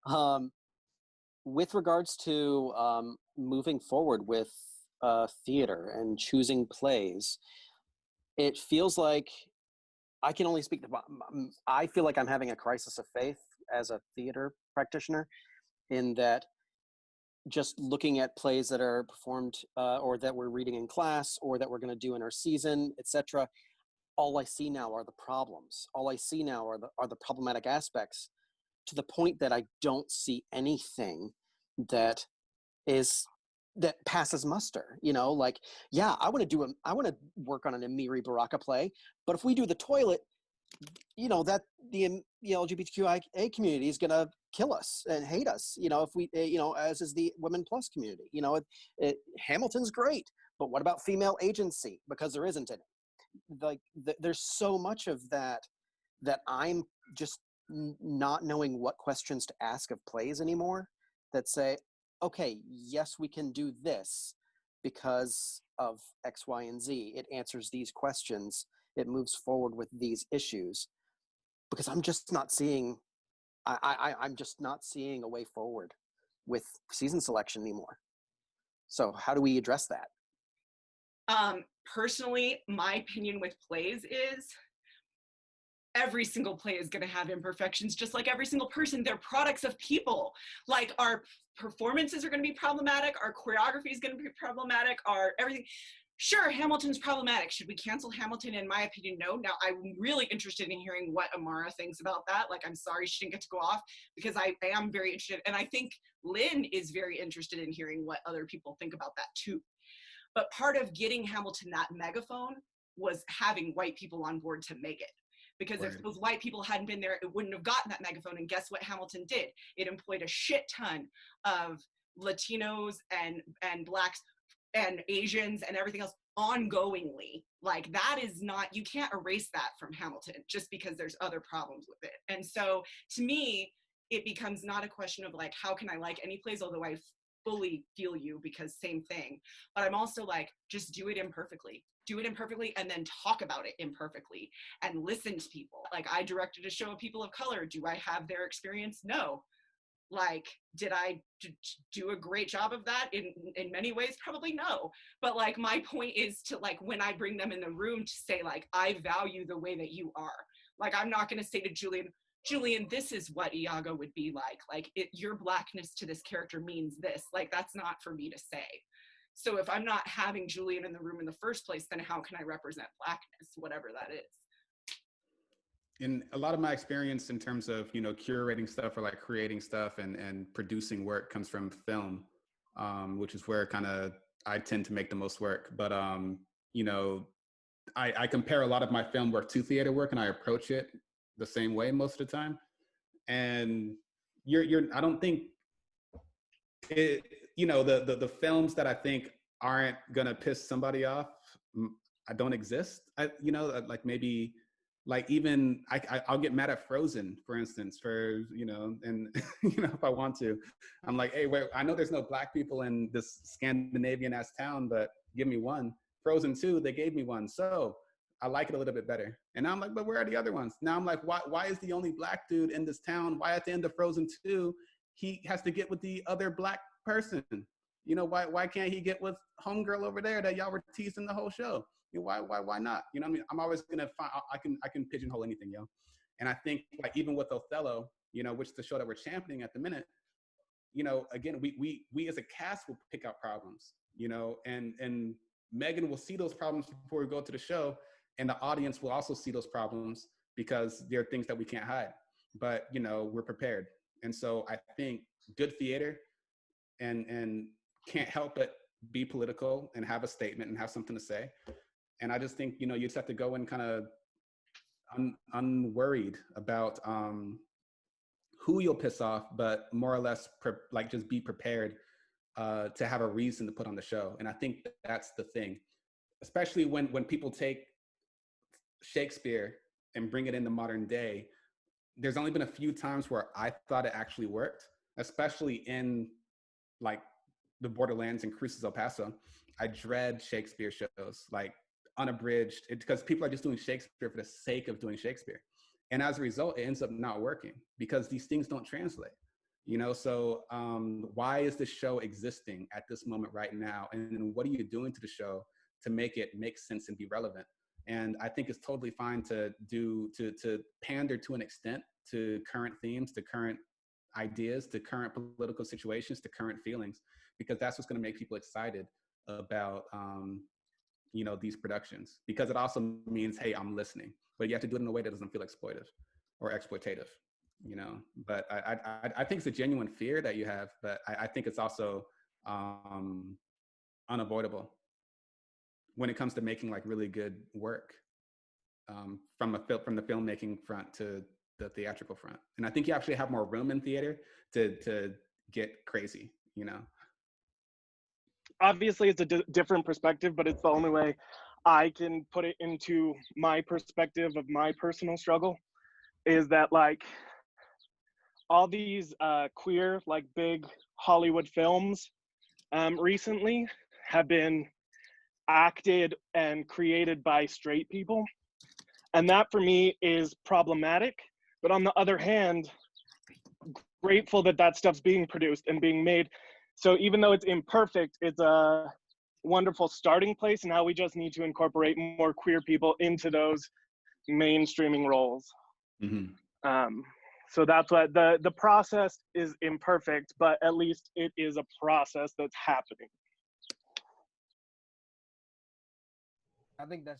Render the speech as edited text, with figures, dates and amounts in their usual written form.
Um, with regards to moving forward with theater and choosing plays, it feels like I can only speak to. I feel like I'm having a crisis of faith as a theater practitioner, in that just looking at plays that are performed or that we're reading in class or that we're going to do in our season, etc. All I see now are the problems. All I see now are the problematic aspects, to the point that I don't see anything that is that passes muster. Like, yeah, I want to work on an Amiri Baraka play, but if we do the toilet, that the LGBTQIA community is going to kill us and hate us, if we, as is the women plus community. Hamilton's great, but what about female agency? Because there isn't any. Like, there's so much of that I'm just not knowing what questions to ask of plays anymore, that say, okay, yes, we can do this because of X, Y, and Z. It answers these questions. It moves forward with these issues, because I'm just not seeing, I'm just not seeing a way forward with season selection anymore. So how do we address that? Personally, my opinion with plays is every single play is going to have imperfections, just like every single person. They're products of people. Like, our performances are going to be problematic, our choreography is going to be problematic, our everything. Sure, Hamilton's problematic. Should we cancel Hamilton? In my opinion, no. Now, I'm really interested in hearing what Amara thinks about that. Like, I'm sorry she didn't get to go off, because I am very interested. And I think Lynn is very interested in hearing what other people think about that too. But part of getting Hamilton that megaphone was having white people on board to make it. Because if those white people hadn't been there, it wouldn't have gotten that megaphone. And guess what Hamilton did? It employed a shit ton of Latinos and Blacks and Asians and everything else ongoingly. Like, that is not, you can't erase that from Hamilton just because there's other problems with it. And so to me, it becomes not a question of like, how can I like any plays, although I fully feel you, because same thing. But I'm also like, just do it imperfectly. Do it imperfectly, and then talk about it imperfectly, and listen to people. Like, I directed a show of people of color. Do I have their experience? No. Like, did I do a great job of that in many ways? Probably no. But like, my point is to, like, when I bring them in the room, to say like, I value the way that you are. Like, I'm not going to say to Julian, this is what Iago would be like. Like, your blackness to this character means this. Like, that's not for me to say. So if I'm not having Julian in the room in the first place, then how can I represent blackness, whatever that is? In a lot of my experience in terms of, curating stuff or like creating stuff and producing work comes from film, which is where kind of I tend to make the most work. But, I compare a lot of my film work to theater work, and I approach it the same way most of the time. And I don't think it, the films that I think aren't gonna piss somebody off, I don't exist. Like maybe, like even I'll get mad at Frozen, for instance, and if I want to, I'm like, hey, wait, I know there's no Black people in this Scandinavian ass town, but give me one. Frozen 2, they gave me one, so I like it a little bit better. And now I'm like, but where are the other ones? Now I'm like, why is the only Black dude in this town? Why at the end of Frozen 2, he has to get with the other Black person? Why can't he get with homegirl over there that y'all were teasing the whole show? Why not? I mean, I'm always gonna find, I can pigeonhole anything, And I think, like, even with Othello, which is the show that we're championing at the minute, again, we as a cast will pick out problems, and Megan will see those problems before we go to the show, and the audience will also see those problems, because there are things that we can't hide. But we're prepared, and so I think good theater and can't help but be political and have a statement and have something to say. And I just think you just have to go in kind of unworried about who you'll piss off, but more or less just be prepared to have a reason to put on the show. And I think that's the thing, especially when people take Shakespeare and bring it into modern day. There's only been a few times where I thought it actually worked, especially in like the Borderlands and Cruces El Paso. I dread Shakespeare shows, like unabridged, because people are just doing Shakespeare for the sake of doing Shakespeare. And as a result, it ends up not working because these things don't translate. You know, so why is this show existing at this moment right now? And what are you doing to the show to make it make sense and be relevant? And I think it's totally fine to pander to an extent to current themes, to current ideas, to current political situations, to current feelings, because that's what's going to make people excited about you know, these productions, because it also means, hey, I'm listening, but you have to do it in a way that doesn't feel exploitive or exploitative, you know. But I think it's a genuine fear that you have, but I think it's also unavoidable when it comes to making like really good work, from the filmmaking front to the theatrical front. And I think you actually have more room in theater to get crazy, you know. Obviously it's a different perspective, but it's the only way I can put it into my perspective of my personal struggle, is that like all these queer, like big Hollywood films recently have been acted and created by straight people. And that for me is problematic. But on the other hand, grateful that that stuff's being produced and being made. So even though it's imperfect, it's a wonderful starting place. Now we just need to incorporate more queer people into those mainstreaming roles. Mm-hmm. So that's what the process is imperfect, but at least it is a process that's happening. I think that's